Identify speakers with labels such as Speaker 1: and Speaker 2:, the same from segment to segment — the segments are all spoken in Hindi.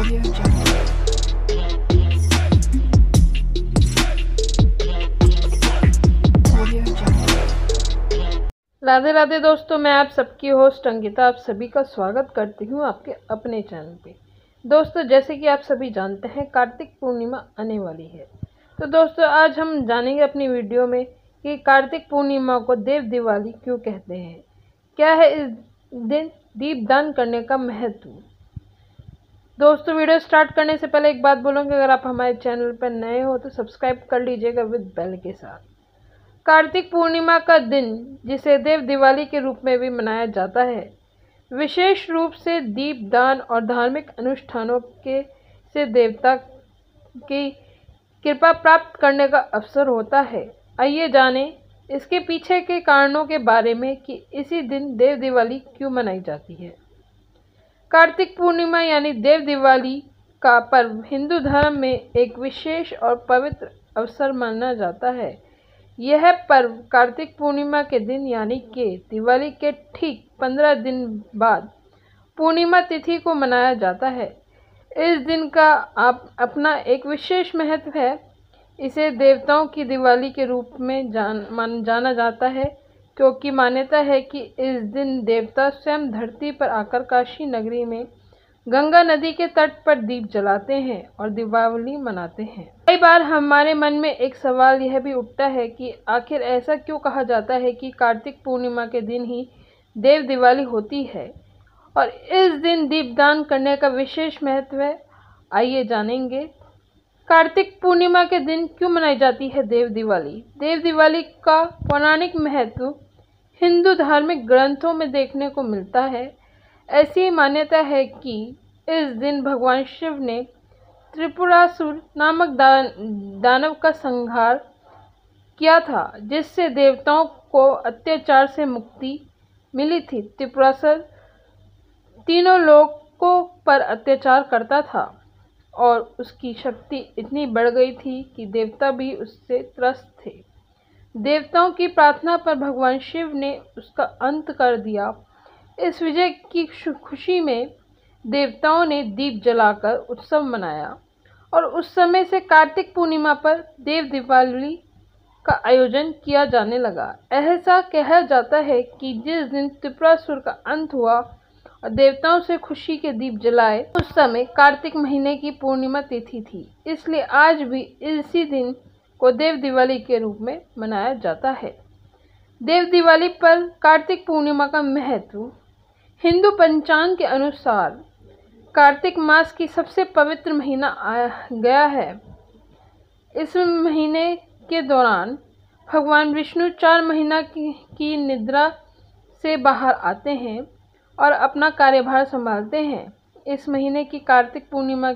Speaker 1: Audio Jungle. Audio Jungle.
Speaker 2: Radhe Radhe दोस्तों, मैं आप सबकी होस्ट अंकिता आप सभी का स्वागत करती हूँ आपके अपने चैनल पे। दोस्तों, जैसे कि आप सभी जानते हैं, कार्तिक पूर्णिमा आने वाली है। तो दोस्तों, आज हम जानेंगे अपनी वीडियो में कि कार्तिक पूर्णिमा को देव दिवाली क्यों कहते हैं, क्या है इस दिन दीपदान करने का महत्व। दोस्तों, वीडियो स्टार्ट करने से पहले एक बात बोलूँगी, अगर आप हमारे चैनल पर नए हो तो सब्सक्राइब कर लीजिएगा विद बेल के साथ। कार्तिक पूर्णिमा का दिन, जिसे देव दिवाली के रूप में भी मनाया जाता है, विशेष रूप से दीपदान और धार्मिक अनुष्ठानों के से देवता की कृपा प्राप्त करने का अवसर होता है। आइए जानें इसके पीछे के कारणों के बारे में कि इसी दिन देव दिवाली क्यों मनाई जाती है। कार्तिक पूर्णिमा यानी देव दिवाली का पर्व हिंदू धर्म में एक विशेष और पवित्र अवसर माना जाता है। यह पर्व कार्तिक पूर्णिमा के दिन यानी कि दिवाली के ठीक 15 दिन बाद पूर्णिमा तिथि को मनाया जाता है। इस दिन का अपना एक विशेष महत्व है। इसे देवताओं की दिवाली के रूप में जाना जाता है, क्योंकि मान्यता है कि इस दिन देवता स्वयं धरती पर आकर काशी नगरी में गंगा नदी के तट पर दीप जलाते हैं और दीपावली मनाते हैं। कई बार हमारे मन में एक सवाल यह भी उठता है कि आखिर ऐसा क्यों कहा जाता है कि कार्तिक पूर्णिमा के दिन ही देव दिवाली होती है और इस दिन दीपदान करने का विशेष महत्व है। आइए जानेंगे कार्तिक पूर्णिमा के दिन क्यों मनाई जाती है देव दिवाली। देव दिवाली का पौराणिक महत्व हिंदू धार्मिक ग्रंथों में देखने को मिलता है। ऐसी मान्यता है कि इस दिन भगवान शिव ने त्रिपुरासुर नामक दानव का संहार किया था, जिससे देवताओं को अत्याचार से मुक्ति मिली थी। त्रिपुरासुर तीनों लोगों पर अत्याचार करता था और उसकी शक्ति इतनी बढ़ गई थी कि देवता भी उससे त्रस्त थे। देवताओं की प्रार्थना पर भगवान शिव ने उसका अंत कर दिया। इस विजय की खुशी में देवताओं ने दीप जलाकर उत्सव मनाया और उस समय से कार्तिक पूर्णिमा पर देव दिवाली का आयोजन किया जाने लगा। ऐसा कहा जाता है कि जिस दिन त्रिपुरासुर का अंत हुआ और देवताओं से खुशी के दीप जलाए, उस समय कार्तिक महीने की पूर्णिमा तिथि थी। इसलिए आज भी इसी दिन को देव दिवाली के रूप में मनाया जाता है। देव दिवाली पर कार्तिक पूर्णिमा का महत्व हिंदू पंचांग के अनुसार कार्तिक मास की सबसे पवित्र महीना आ गया है। इस महीने के दौरान भगवान विष्णु 4 महीना की निद्रा से बाहर आते हैं और अपना कार्यभार संभालते हैं। इस महीने की कार्तिक पूर्णिमा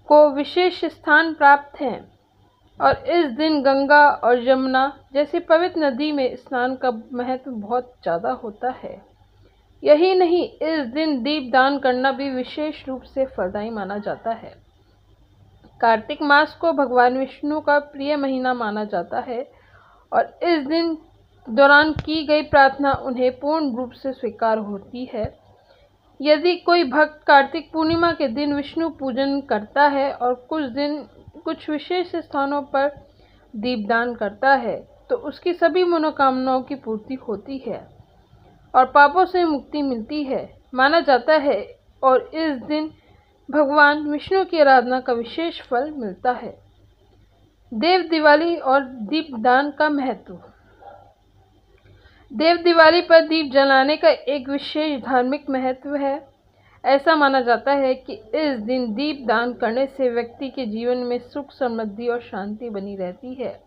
Speaker 2: को विशेष स्थान प्राप्त है और इस दिन गंगा और यमुना जैसी पवित्र नदी में स्नान का महत्व बहुत ज़्यादा होता है। यही नहीं, इस दिन दीपदान करना भी विशेष रूप से फलदायी माना जाता है। कार्तिक मास को भगवान विष्णु का प्रिय महीना माना जाता है और इस दिन दौरान की गई प्रार्थना उन्हें पूर्ण रूप से स्वीकार होती है। यदि कोई भक्त कार्तिक पूर्णिमा के दिन विष्णु पूजन करता है और कुछ विशेष स्थानों पर दीपदान करता है, तो उसकी सभी मनोकामनाओं की पूर्ति होती है और पापों से मुक्ति मिलती है माना जाता है और इस दिन भगवान विष्णु की आराधना का विशेष फल मिलता है। देव दिवाली और दीपदान का महत्व। देव दिवाली पर दीप जलाने का एक विशेष धार्मिक महत्व है। ऐसा माना जाता है कि इस दिन दीप दान करने से व्यक्ति के जीवन में सुख, समृद्धि और शांति बनी रहती है।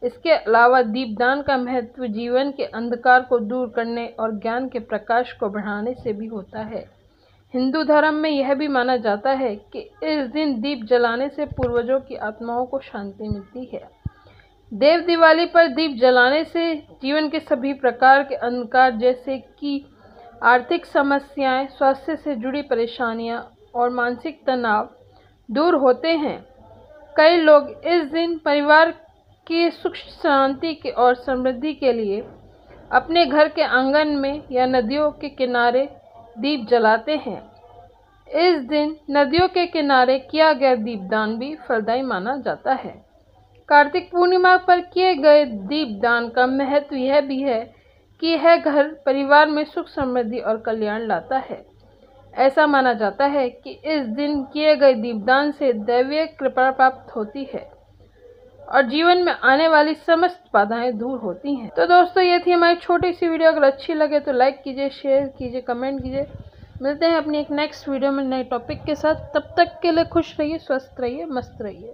Speaker 2: इसके अलावा दीपदान का महत्व जीवन के अंधकार को दूर करने और ज्ञान के प्रकाश को बढ़ाने से भी होता है। हिंदू धर्म में यह भी माना जाता है कि इस दिन दीप जलाने से पूर्वजों की आत्माओं को शांति मिलती है। देव दिवाली पर दीप जलाने से जीवन के सभी प्रकार के अंधकार, जैसे कि आर्थिक समस्याएं, स्वास्थ्य से जुड़ी परेशानियां और मानसिक तनाव दूर होते हैं। कई लोग इस दिन परिवार की सुख शांति और समृद्धि के लिए अपने घर के आंगन में या नदियों के किनारे दीप जलाते हैं। इस दिन नदियों के किनारे किया गया दीपदान भी फलदायी माना जाता है। कार्तिक पूर्णिमा पर किए गए दीपदान का महत्व यह भी है कि यह घर परिवार में सुख समृद्धि और कल्याण लाता है। ऐसा माना जाता है कि इस दिन किए गए दीपदान से दैवीय कृपा प्राप्त होती है और जीवन में आने वाली समस्त बाधाएं दूर होती हैं। तो दोस्तों, ये थी हमारी छोटी सी वीडियो। अगर अच्छी लगे तो लाइक कीजिए, शेयर कीजिए, कमेंट कीजिए। मिलते हैं अपनी एक नेक्स्ट वीडियो में नए टॉपिक के साथ। तब तक के लिए खुश रहिए, स्वस्थ रहिए, मस्त रहिए।